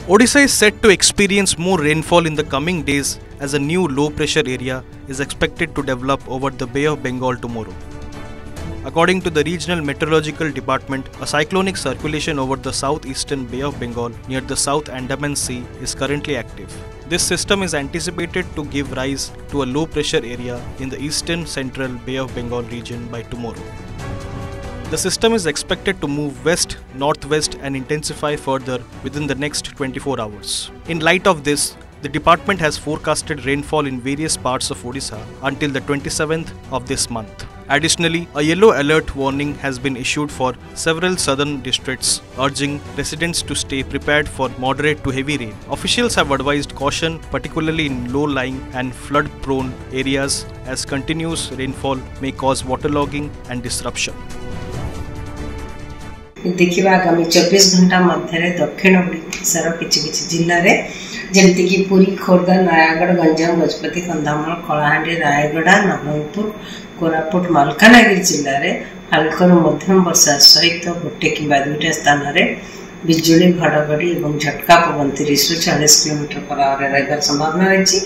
Odisha is set to experience more rainfall in the coming days as a new low pressure area is expected to develop over the Bay of Bengal tomorrow. According to the Regional Meteorological Department, a cyclonic circulation over the southeastern Bay of Bengal near the South Andaman Sea is currently active. This system is anticipated to give rise to a low pressure area in the eastern central Bay of Bengal region by tomorrow. The system is expected to move west, northwest and intensify further within the next 24 hours. In light of this, the department has forecasted rainfall in various parts of Odisha until the 27th of this month. Additionally, a yellow alert warning has been issued for several southern districts, urging residents to stay prepared for moderate to heavy rain. Officials have advised caution, particularly in low-lying and flood-prone areas, as continuous rainfall may cause waterlogging and disruption. देखिबा आगामी 24 घंटा मध्य दक्षिण ओडिशार किछि जिल्ला रे जेमति कि पुरी खोर्धा नयागढ़ गंजाम गजपति कंधामाल कलाहांडी रायगढ़ नवरंगपुर कोरापुट मालकानगिरी जिल्ला रे हल्का मध्यम वर्षा सहित गोटे कि दुईटा स्थान रे बिजुली घड़घड़ी और झटका पवन 30 से 40 किलोमीटर पर आवर संभावना रही।